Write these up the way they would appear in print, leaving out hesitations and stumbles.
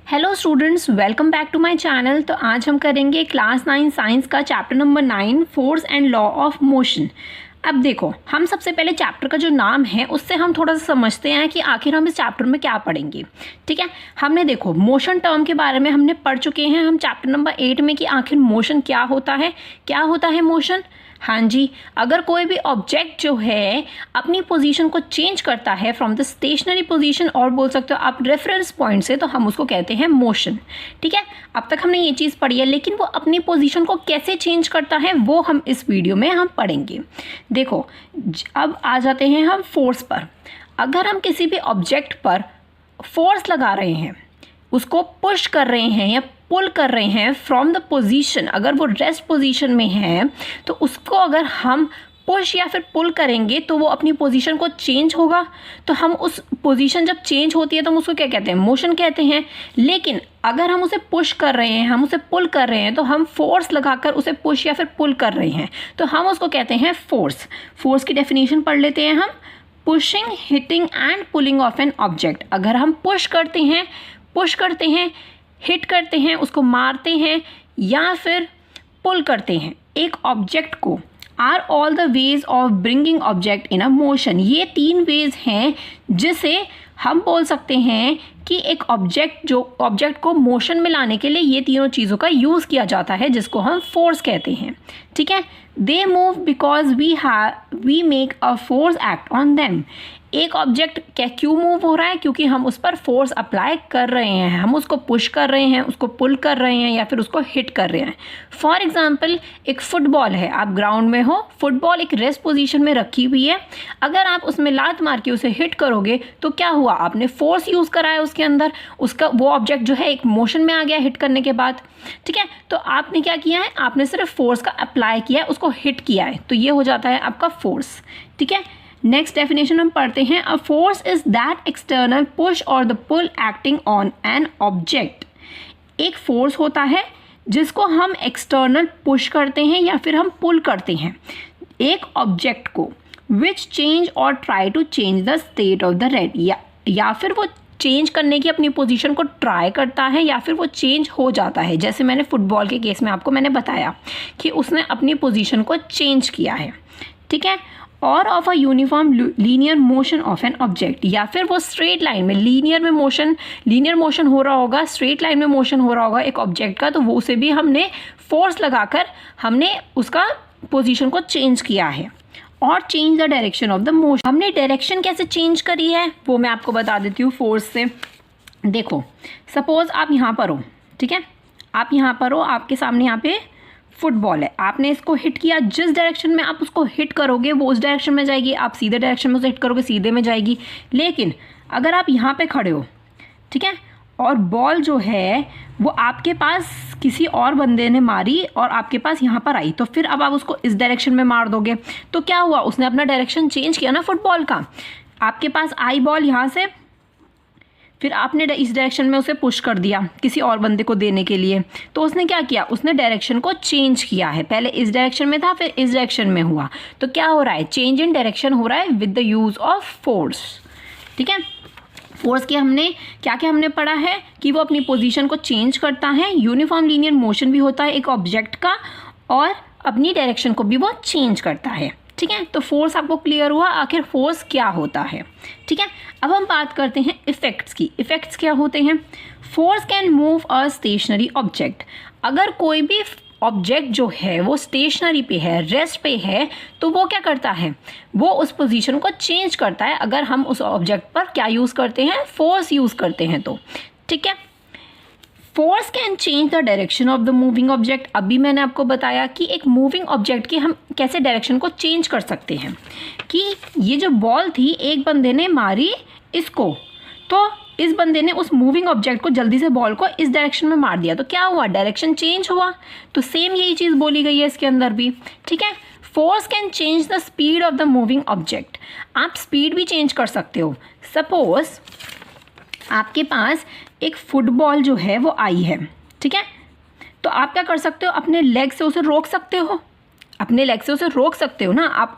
Hello students, welcome back to my channel. तो आज हम करेंगे क्लास 9 साइंस का chapter number 9 force and law of motion. अब देखो, हम सबसे पहले चैप्टर का जो नाम है उससे हम थोड़ा सा समझते हैं कि आखिर हम इस चैप्टर में क्या पढ़ेंगे। ठीक है, हमने देखो मोशन टर्म के बारे में हमने पढ़ चुके हैं हम चैप्टर नंबर 8 में कि आखिर मोशन क्या होता है मोशन। हाँ जी, अगर कोई भी ऑब्जेक्ट जो है अपनी पोजीशन को चेंज करता है फ्रॉम द स्टेशनरी पोजीशन, और बोल सकते हो आप रेफरेंस पॉइंट से, तो हम उसको कहते हैं मोशन। ठीक है, अब तक हमने ये चीज़ पढ़ी है, लेकिन वो अपनी पोजीशन को कैसे चेंज करता है वो हम इस वीडियो में हम पढ़ेंगे। देखो, अब आ जाते हैं हम फोर्स पर। अगर हम किसी भी ऑब्जेक्ट पर फोर्स लगा रहे हैं, उसको पुश कर रहे हैं या पुल कर रहे हैं फ्रॉम द पोजीशन, अगर वो रेस्ट पोजीशन में है तो उसको अगर हम पुश या फिर पुल करेंगे तो वो अपनी पोजीशन को चेंज होगा। तो हम उस पोजीशन जब चेंज होती है तो हम उसको क्या कहते हैं, मोशन कहते हैं। लेकिन अगर हम उसे पुश कर रहे हैं, हम उसे पुल कर रहे हैं, तो हम फोर्स लगाकर उसे पुश या फिर पुल कर रहे हैं, तो हम उसको कहते हैं फोर्स। फोर्स की डेफिनेशन पढ़ लेते हैं हम। Pushing, hitting and pulling of an object. अगर हम पुश करते हैं, हिट करते हैं, उसको मारते हैं या फिर पुल करते हैं एक ऑब्जेक्ट को, are all the ways of bringing object in a motion. ये 3 वेज हैं जिसे हम बोल सकते हैं कि एक ऑब्जेक्ट को मोशन में लाने के लिए ये तीनों चीज़ों का यूज़ किया जाता है, जिसको हम फोर्स कहते हैं। ठीक है, they move because we make a force act on them. एक ऑब्जेक्ट क्यों मूव हो रहा है, क्योंकि हम उस पर फोर्स अप्लाई कर रहे हैं, हम उसको पुश कर रहे हैं, उसको पुल कर रहे हैं या फिर उसको हिट कर रहे हैं। फॉर एग्जांपल, एक फुटबॉल है, आप ग्राउंड में हो, फुटबॉल एक रेस्ट पोजीशन में रखी हुई है। अगर आप उसमें लात मार के उसे हिट करोगे तो क्या हुआ, आपने फोर्स यूज़ करा है उसके अंदर, उसका वो ऑब्जेक्ट जो है एक मोशन में आ गया हिट करने के बाद। ठीक है, तो आपने क्या किया है, आपने सिर्फ फोर्स का अप्लाई किया है, उसको हिट किया है, तो ये हो जाता है आपका फोर्स। ठीक है, नेक्स्ट डेफिनेशन हम पढ़ते हैं। A force is that external push और the pull acting on an object. एक फोर्स होता है जिसको हम एक्सटर्नल पुश करते हैं या फिर हम पुल करते हैं एक ऑब्जेक्ट को, विच चेंज और try to change the state of the rest. या फिर वो चेंज करने की अपनी पोजीशन को ट्राई करता है या फिर वो चेंज हो जाता है। जैसे मैंने फुटबॉल के केस में आपको मैंने बताया कि उसने अपनी पोजीशन को चेंज किया है। ठीक है, और of a uniform linear motion of an object, या फिर वो स्ट्रेट लाइन में लीनियर मोशन हो रहा होगा, स्ट्रेट लाइन में मोशन हो रहा होगा एक ऑब्जेक्ट का, तो वो उसे भी हमने फोर्स लगाकर हमने उसका पोजीशन को चेंज किया है। और change the direction of the motion, हमने डायरेक्शन कैसे चेंज करी है वो मैं आपको बता देती हूँ फोर्स से। देखो, सपोज आप यहाँ पर हो, ठीक है, आप यहाँ पर हो, आपके सामने यहाँ पे फुटबॉल है, आपने इसको हिट किया, जिस डायरेक्शन में आप उसको हिट करोगे वो उस डायरेक्शन में जाएगी, आप सीधे डायरेक्शन में उसे हिट करोगे सीधे में जाएगी। लेकिन अगर आप यहाँ पे खड़े हो, ठीक है, और बॉल जो है वो आपके पास किसी और बंदे ने मारी और आपके पास यहाँ पर आई, तो फिर अब आप उसको इस डायरेक्शन में मार दोगे, तो क्या हुआ, उसने अपना डायरेक्शन चेंज किया ना फुटबॉल का। आपके पास आई बॉल यहाँ से, फिर आपने इस डायरेक्शन में उसे पुश कर दिया किसी और बंदे को देने के लिए, तो उसने क्या किया, उसने डायरेक्शन को चेंज किया है। पहले इस डायरेक्शन में था, फिर इस डायरेक्शन में हुआ, तो क्या हो रहा है, चेंज इन डायरेक्शन हो रहा है with the use of force. ठीक है, फोर्स की हमने क्या हमने पढ़ा है कि वो अपनी पोजीशन को चेंज करता है, यूनिफॉर्म लीनियर मोशन भी होता है एक ऑब्जेक्ट का, और अपनी डायरेक्शन को भी वो चेंज करता है। ठीक है, तो फोर्स आपको क्लियर हुआ आखिर फोर्स क्या होता है। ठीक है, अब हम बात करते हैं इफेक्ट्स की। इफेक्ट्स क्या होते हैं, force can move a stationary object. अगर कोई भी ऑब्जेक्ट जो है वो स्टेशनरी पे है, रेस्ट पे है, तो वो क्या करता है, वो उस पोजीशन को चेंज करता है अगर हम उस ऑब्जेक्ट पर क्या यूज़ करते हैं, फोर्स यूज़ करते हैं तो। ठीक है, force can change the direction of the moving object. अभी मैंने आपको बताया कि एक मूविंग ऑब्जेक्ट की हम कैसे डायरेक्शन को चेंज कर सकते हैं, कि ये जो बॉल थी एक बंदे ने मारी इसको, तो इस बंदे ने उस मूविंग ऑब्जेक्ट को जल्दी से बॉल को इस डायरेक्शन में मार दिया, तो क्या हुआ, डायरेक्शन चेंज हुआ। तो सेम यही चीज़ बोली गई है इसके अंदर भी। ठीक है, force can change the speed of the moving object. आप स्पीड भी चेंज कर सकते हो। सपोज आपके पास एक फुटबॉल जो है वो आई है, ठीक है, तो आप क्या कर सकते हो, अपने लेग से उसे रोक सकते हो। अपने लेग से उसे रोक सकते हो ना, आप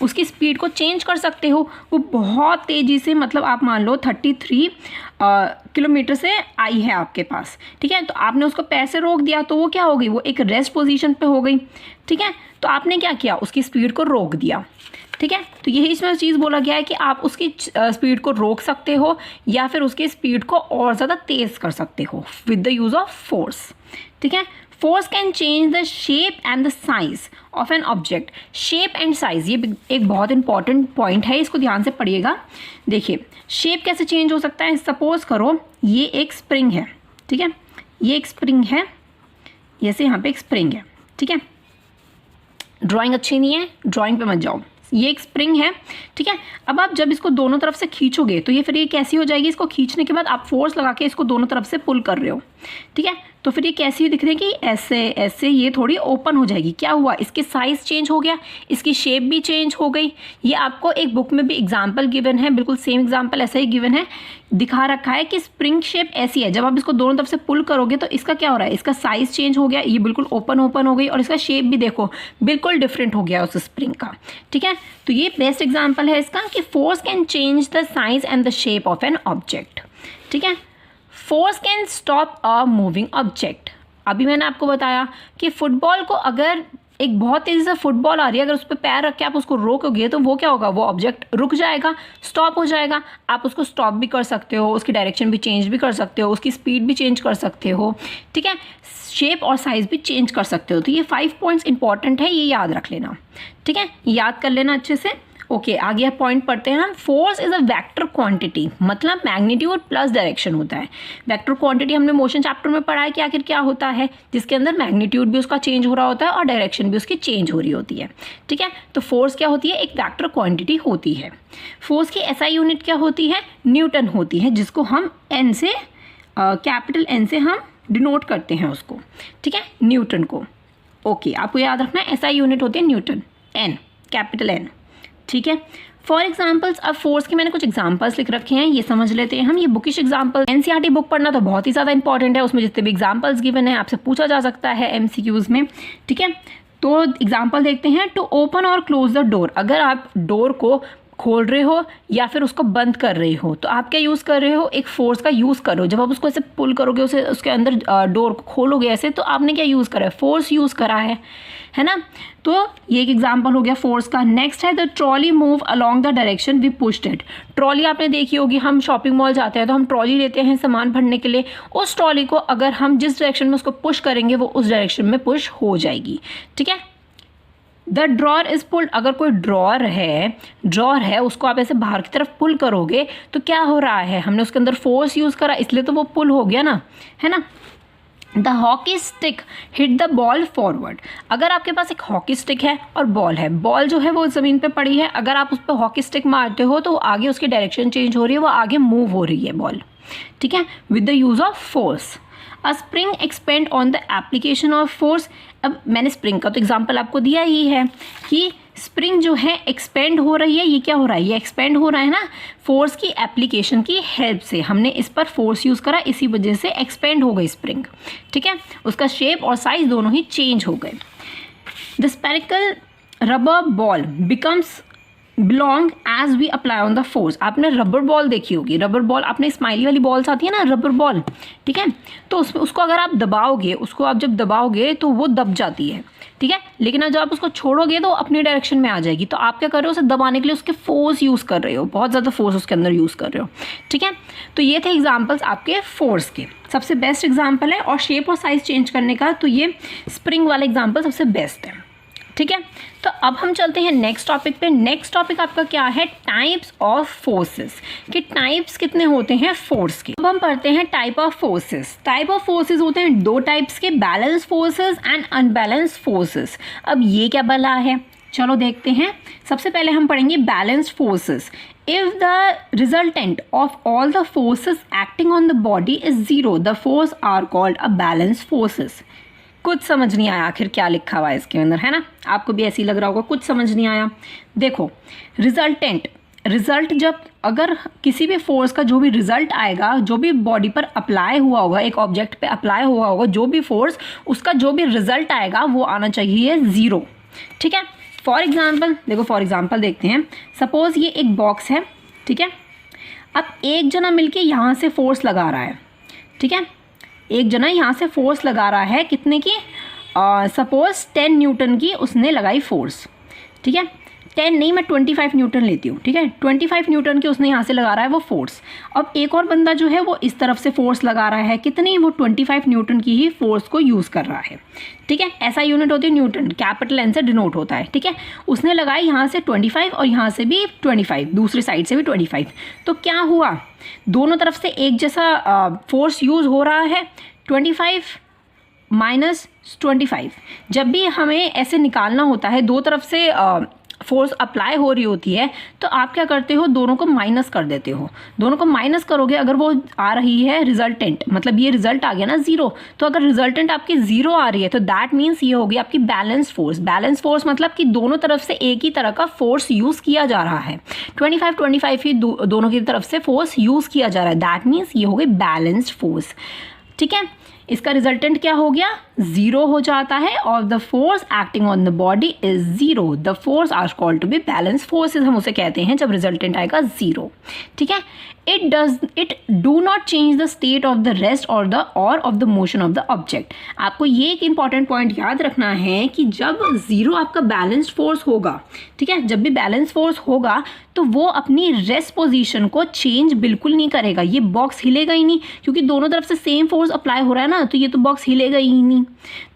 उसकी स्पीड को चेंज कर सकते हो। वो बहुत तेज़ी से, मतलब आप मान लो 33 किलोमीटर से आई है आपके पास, ठीक है, तो आपने उसको पैर से रोक दिया तो वो क्या हो गई, वो एक रेस्ट पोजीशन पे हो गई, ठीक है। तो आपने क्या किया, उसकी स्पीड को रोक दिया, ठीक है। तो यही इसमें चीज़ बोला गया है कि आप उसकी स्पीड को रोक सकते हो या फिर उसकी स्पीड को और ज़्यादा तेज़ कर सकते हो with the use of force, ठीक है। Force can change the shape and the size of an object. Shape and size, ये एक बहुत इंपॉर्टेंट पॉइंट है, इसको ध्यान से पढ़िएगा। देखिए शेप कैसे चेंज हो सकता है, सपोज करो ये एक स्प्रिंग है, ठीक है, ये एक स्प्रिंग है, जैसे यहाँ पे एक स्प्रिंग है, ठीक है। ड्राइंग अच्छी नहीं है, ड्राइंग पे मत जाओ। ये एक स्प्रिंग है, ठीक है। अब आप जब इसको दोनों तरफ से खींचोगे तो ये फिर ये कैसी हो जाएगी, इसको खींचने के बाद आप फोर्स लगा के इसको दोनों तरफ से पुल कर रहे हो, ठीक है। तो फिर ये कैसी दिख रही है कि ऐसे ऐसे ये थोड़ी ओपन हो जाएगी। क्या हुआ, इसकी साइज़ चेंज हो गया, इसकी शेप भी चेंज हो गई। ये आपको एक बुक में भी एग्जाम्पल गिवन है, बिल्कुल सेम एग्जाम्पल ऐसा ही गिवन है, दिखा रखा है कि स्प्रिंग शेप ऐसी है। जब आप इसको दोनों तरफ से पुल करोगे तो इसका क्या हो रहा है, इसका साइज़ चेंज हो गया, ये बिल्कुल ओपन हो गई और इसका शेप भी देखो बिल्कुल डिफरेंट हो गया उस स्प्रिंग का, ठीक है। तो ये बेस्ट एग्जाम्पल है इसका कि force can change the size and the shape of an object, ठीक है। Force can stop a moving object. अभी मैंने आपको बताया कि फुटबॉल को, अगर एक बहुत तेज़ी से फुटबॉल आ रही है, अगर उस पर पैर रख के आप उसको रोकोगे तो वो क्या होगा, वो ऑब्जेक्ट रुक जाएगा, स्टॉप हो जाएगा। आप उसको स्टॉप भी कर सकते हो, उसकी डायरेक्शन भी चेंज भी कर सकते हो, उसकी स्पीड भी चेंज कर सकते हो, ठीक है, शेप और साइज़ भी चेंज कर सकते हो। तो ये 5 पॉइंट्स इंपॉर्टेंट है, ये याद रख लेना, ठीक है, याद कर लेना अच्छे से। ओके, आगे पॉइंट पढ़ते हैं हम। Force is a vector quantity, मतलब मैग्नीट्यूड प्लस डायरेक्शन होता है। वेक्टर क्वांटिटी हमने मोशन चैप्टर में पढ़ा है कि आखिर क्या होता है, जिसके अंदर मैग्नीट्यूड भी उसका चेंज हो रहा होता है और डायरेक्शन भी उसकी चेंज हो रही होती है, ठीक है। तो फोर्स क्या होती है, एक वेक्टर क्वांटिटी होती है। फोर्स की एसआई यूनिट क्या होती है, न्यूटन होती है, जिसको हम एन से, कैपिटल एन से हम डिनोट करते हैं उसको, ठीक है, न्यूटन को। ओके, आपको याद रखना है एसआई यूनिट होती है न्यूटन, एन, कैपिटल एन, ठीक है। फॉर एग्जाम्पल्स, अब फोर्स के मैंने कुछ एग्जाम्पल्स लिख रखे हैं, ये समझ लेते हैं हम। ये बुकिश एग्जाम्पल, एनसीईआरटी बुक पढ़ना तो बहुत ही ज़्यादा इंपॉर्टेंट है, उसमें जितने भी एग्जाम्पल्स गिवन है आपसे पूछा जा सकता है एमसीक्यूज में, ठीक है। तो एग्जाम्पल देखते हैं। टू ओपन और क्लोज द डोर, अगर आप डोर को खोल रहे हो या फिर उसको बंद कर रहे हो तो आप क्या यूज़ कर रहे हो, एक फोर्स का यूज़ कर रहे हो। जब आप उसको ऐसे पुल करोगे, उसे उसके अंदर डोर को खोलोगे ऐसे, तो आपने क्या यूज़ करा है, फोर्स यूज़ करा है ना। तो ये एक एग्जांपल हो गया फोर्स का। नेक्स्ट है the trolley move along the direction we pushed it. Trolley आपने देखी होगी, हम शॉपिंग मॉल जाते हैं तो हम ट्रॉली लेते हैं सामान भरने के लिए। उस ट्रॉली को अगर हम जिस डायरेक्शन में उसको पुश करेंगे वो उस डायरेक्शन में पुश हो जाएगी, ठीक है। द ड्रॉर इज पुल्ड, अगर कोई ड्रॉर है उसको आप ऐसे बाहर की तरफ पुल करोगे तो क्या हो रहा है, हमने उसके अंदर फोर्स यूज़ करा, इसलिए तो वो पुल हो गया ना, है ना। The hockey stick hit the ball forward, अगर आपके पास एक हॉकी स्टिक है और बॉल है, बॉल जो है वो ज़मीन पे पड़ी है, अगर आप उस पर हॉकी स्टिक मारते हो तो आगे उसकी डायरेक्शन चेंज हो रही है, वो आगे मूव हो रही है बॉल, ठीक है, with the use of force. A spring expand on the application of force. अब मैंने स्प्रिंग का तो एग्जाम्पल आपको दिया ही है कि स्प्रिंग जो है एक्सपेंड हो रही है, ये क्या हो रहा है, ये एक्सपेंड हो रहा है ना, फोर्स की एप्लीकेशन की हेल्प से। हमने इस पर फोर्स यूज़ करा, इसी वजह से एक्सपेंड हो गई स्प्रिंग, ठीक है, उसका शेप और साइज दोनों ही चेंज हो गए। The spherical rubber ball becomes oblong as we apply on the force. आपने रबर बॉल देखी होगी, रबर बॉल, आपने स्माइली वाली बॉल्स आती है ना रबर बॉल, ठीक है, तो उसमें उसको अगर आप दबाओगे, उसको आप जब दबाओगे तो वो दब जाती है, ठीक है, लेकिन जब आप उसको छोड़ोगे तो अपनी डायरेक्शन में आ जाएगी। तो आप क्या कर रहे हो, उसे दबाने के लिए उसके फोर्स यूज़ कर रहे हो, बहुत ज़्यादा फोर्स उसके अंदर यूज़ कर रहे हो, ठीक है। तो ये थे एग्जाम्पल्स आपके फोर्स के, सबसे बेस्ट एग्जाम्पल है। और शेप और साइज चेंज करने का तो ये स्प्रिंग वाला एग्जाम्पल सबसे बेस्ट है, ठीक है। तो अब हम चलते हैं नेक्स्ट टॉपिक पे। नेक्स्ट टॉपिक आपका क्या है, टाइप्स ऑफ फोर्सेस, कि टाइप्स कितने होते हैं फोर्स के। अब हम पढ़ते हैं type of forces. Type of forces होते हैं दो टाइप्स के, balance forces and unbalance forces. अब ये क्या बला है, चलो देखते हैं। सबसे पहले हम पढ़ेंगे balanced forces. If the resultant of all the forces acting on the body is zero, the force are called a balanced forces. कुछ समझ नहीं आया आखिर क्या लिखा हुआ है इसके अंदर, है ना, आपको भी ऐसे ही लग रहा होगा कुछ समझ नहीं आया। देखो रिजल्टेंट, रिजल्ट जब अगर किसी भी फोर्स का जो भी रिजल्ट आएगा, जो भी बॉडी पर अप्लाई हुआ होगा, एक ऑब्जेक्ट पे अप्लाई हुआ होगा जो भी फोर्स, उसका जो भी रिजल्ट आएगा वो आना चाहिए ज़ीरो, ठीक है। फॉर एग्जाम्पल देखो, फॉर एग्जाम्पल देखते हैं, सपोज़ ये एक बॉक्स है, ठीक है। अब एक जना मिलके यहाँ से फोर्स लगा रहा है, ठीक है। एक जना यहाँ से फोर्स लगा रहा है, कितने की, सपोज़ 10 न्यूटन की उसने लगाई फोर्स, ठीक है। 10 नहीं, मैं 25 न्यूटन लेती हूँ, ठीक है। 25 न्यूटन की उसने यहाँ से लगा रहा है वो फोर्स। अब एक और बंदा जो है वो इस तरफ से फोर्स लगा रहा है, कितनी, वो 25 न्यूटन की ही फोर्स को यूज़ कर रहा है, ठीक है। ऐसा यूनिट होती है न्यूटन, कैपिटल एन से डिनोट होता है, ठीक है। उसने लगाई यहाँ से 25 और यहाँ से भी 25, दूसरी साइड से भी 25। तो क्या हुआ, दोनों तरफ से एक जैसा फोर्स यूज़ हो रहा है। 25 माइनस 25, जब भी हमें ऐसे निकालना होता है, दो तरफ से फोर्स अप्लाई हो रही होती है, तो आप क्या करते हो, दोनों को माइनस कर देते हो। दोनों को माइनस करोगे, अगर वो आ रही है रिजल्टेंट, मतलब ये रिजल्ट आ गया ना 0, तो अगर रिजल्टेंट आपकी 0 आ रही है तो दैट मीन्स ये होगी आपकी बैलेंस फोर्स। बैलेंस फोर्स मतलब कि दोनों तरफ से एक ही तरह का फोर्स यूज़ किया जा रहा है। 25 ही दोनों की तरफ से फोर्स यूज़ किया जा रहा है, दैट मीन्स ये हो गई बैलेंस्ड फोर्स, ठीक है। इसका रिजल्टेंट क्या हो गया, 0 हो जाता है, और the force acting on the body is 0। The force are called to be balance forces, हम उसे कहते हैं जब रिजल्टेंट आएगा 0, ठीक है। It do not change the state of the rest और of the motion of the object. आपको ये एक इंपॉर्टेंट पॉइंट याद रखना है कि जब 0 आपका बैलेंस्ड फोर्स होगा, ठीक है, जब भी बैलेंस फोर्स होगा तो वो अपनी रेस्ट पोजीशन को चेंज बिल्कुल नहीं करेगा। ये बॉक्स हिलेगा ही नहीं, क्योंकि दोनों तरफ से सेम फोर्स अप्लाई हो रहा है ना, तो ये तो बॉक्स हिलेगा ही नहीं।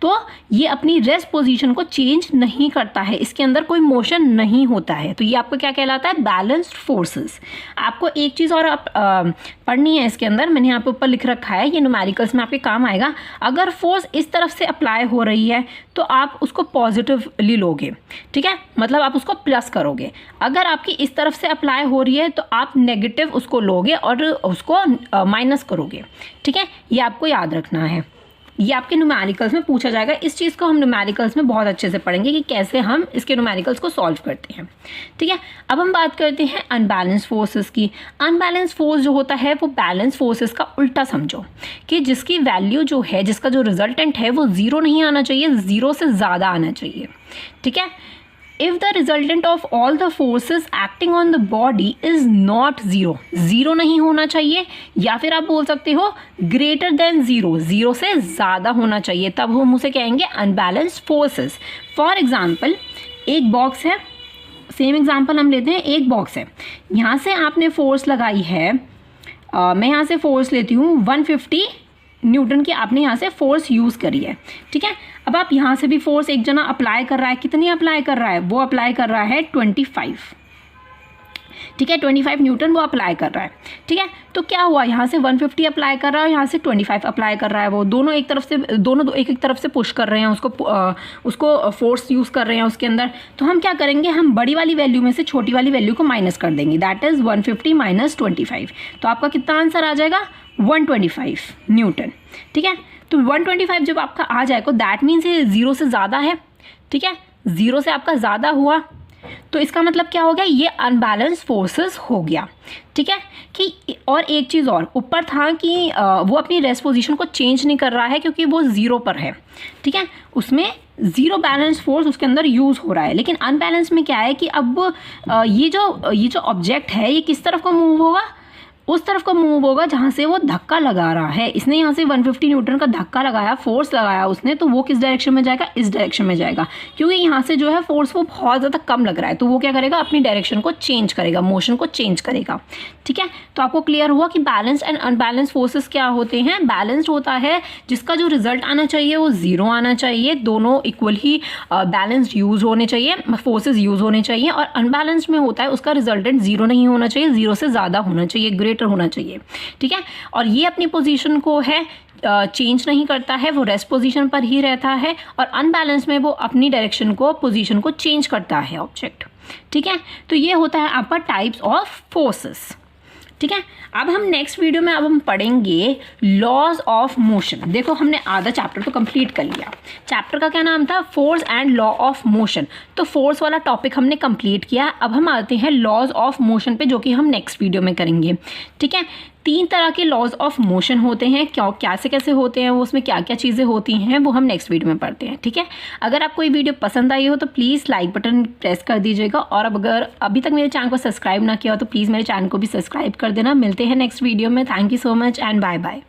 तो ये अपनी रेस्ट पोजीशन को चेंज नहीं करता है, इसके अंदर कोई मोशन नहीं होता है। तो ये आपको क्या कहलाता है, बैलेंस्ड फोर्सेस। आपको एक चीज़ और पढ़नी है इसके अंदर, मैंने यहाँ पे ऊपर लिख रखा है, ये न्यूमेरिकल्स में आपके काम आएगा। अगर फोर्स इस तरफ से अप्लाई हो रही है तो आप उसको पॉजिटिवली लोगे, ठीक है, मतलब आप उसको प्लस करोगे। अगर आपकी इस तरफ से अप्लाई हो रही है तो आप नेगेटिव उसको लोगे और उसको माइनस करोगे, ठीक है। ये आपको याद रखना है, ये आपके न्यूमेरिकल्स में पूछा जाएगा। इस चीज़ को हम न्यूमेरिकल्स में बहुत अच्छे से पढ़ेंगे कि कैसे हम इसके न्यूमेरिकल्स को सॉल्व करते हैं, ठीक है। अब हम बात करते हैं अनबैलेंस फोर्सेस की। अनबैलेंस फोर्स जो होता है वो बैलेंस फोर्सेस का उल्टा समझो, कि जिसकी वैल्यू जो है, जिसका जो रिजल्टेंट है वो 0 नहीं आना चाहिए, 0 से ज़्यादा आना चाहिए, ठीक है। If the resultant of all the forces acting on the body is not 0, 0 नहीं होना चाहिए, या फिर आप बोल सकते हो greater than 0, 0 से ज़्यादा होना चाहिए, तब हम उसे कहेंगे unbalanced forces। For example, एक बॉक्स है, सेम एग्जाम्पल हम लेते हैं, एक बॉक्स है, यहाँ से आपने फोर्स लगाई है, मैं यहाँ से फोर्स लेती हूँ 150 न्यूटन की, आपने यहाँ से फोर्स यूज़ करी है, ठीक है। अब आप यहाँ से भी फोर्स एक जना अप्लाई कर रहा है, कितनी अप्लाई कर रहा है, वो अप्लाई कर रहा है 25, ठीक है, 25 न्यूटन वो अप्लाई कर रहा है, ठीक है। तो क्या हुआ, यहाँ से 150 अप्लाई कर रहा है, यहाँ से 25 अप्लाई कर रहा है, वो दोनों एक तरफ से, दोनों एक एक तरफ से पुश कर रहे हैं उसको फोर्स यूज़ कर रहे हैं उसके अंदर। तो हम क्या करेंगे, हम बड़ी वाली वैल्यू में से छोटी वाली वैल्यू को माइनस कर देंगे, दैट इज़ 150 माइनस 25। तो आपका कितना आंसर आ जाएगा, 125 न्यूटन, ठीक है। तो 125 जब आपका आ जाएगा, दैट मीन्स ये 0 से ज़्यादा है, ठीक है, 0 से आपका ज़्यादा हुआ, तो इसका मतलब क्या हो गया, ये अनबैलेंस फोर्सेस हो गया, ठीक है। कि और एक चीज़ और ऊपर था कि वो अपनी रेस्ट पोजीशन को चेंज नहीं कर रहा है क्योंकि वो 0 पर है, ठीक है, उसमें 0 बैलेंस फोर्स उसके अंदर यूज़ हो रहा है। लेकिन अनबैलेंस में क्या है कि अब ये जो ऑब्जेक्ट है ये किस तरफ को मूव होगा, उस तरफ को मूव होगा जहाँ से वो धक्का लगा रहा है। इसने यहाँ से 150 न्यूटन का धक्का लगाया, फोर्स लगाया उसने, तो वो किस डायरेक्शन में जाएगा, इस डायरेक्शन में जाएगा, क्योंकि यहाँ से जो है फोर्स वो बहुत ज़्यादा कम लग रहा है, तो वो क्या करेगा, अपनी डायरेक्शन को चेंज करेगा, मोशन को चेंज करेगा, ठीक है। तो आपको क्लियर हुआ कि बैलेंस्ड एंड अनबैलेंस्ड फोर्सेस क्या होते हैं। बैलेंस्ड होता है जिसका जो रिजल्ट आना चाहिए वो 0 आना चाहिए, दोनों इक्वल ही बैलेंस्ड यूज़ होने चाहिए, फोर्सेज यूज़ होने चाहिए। और अनबैलेंस्ड में होता है उसका रिजल्टेंट 0 नहीं होना चाहिए, 0 से ज़्यादा होना चाहिए, ग्रेटर होना चाहिए, ठीक है। और ये अपनी पोजीशन को है चेंज नहीं करता है, वो रेस्ट पोजीशन पर ही रहता है, और अनबैलेंस में वो अपनी डायरेक्शन को, पोजीशन को चेंज करता है ऑब्जेक्ट, ठीक है। तो ये होता है आपका टाइप्स ऑफ फोर्सेस, ठीक है। अब हम नेक्स्ट वीडियो में अब हम पढ़ेंगे लॉज ऑफ मोशन। देखो हमने आधा चैप्टर तो कंप्लीट कर लिया। चैप्टर का क्या नाम था, force and law of motion. तो फोर्स वाला टॉपिक हमने कंप्लीट किया। अब हम आते हैं लॉज ऑफ मोशन पे, जो कि हम नेक्स्ट वीडियो में करेंगे, ठीक है। 3 तरह के लॉज ऑफ मोशन होते हैं, कैसे कैसे होते हैं वो, उसमें क्या क्या चीज़ें होती हैं वो हम नेक्स्ट वीडियो में पढ़ते हैं। ठीक है, अगर आपको ये वीडियो पसंद आई हो तो प्लीज़ लाइक बटन प्रेस कर दीजिएगा, और अब अगर अभी तक मेरे चैनल को सब्सक्राइब ना किया हो तो प्लीज़ मेरे चैनल को भी सब्सक्राइब कर देना। मिलते हैं नेक्स्ट वीडियो में। Thank you so much and bye bye.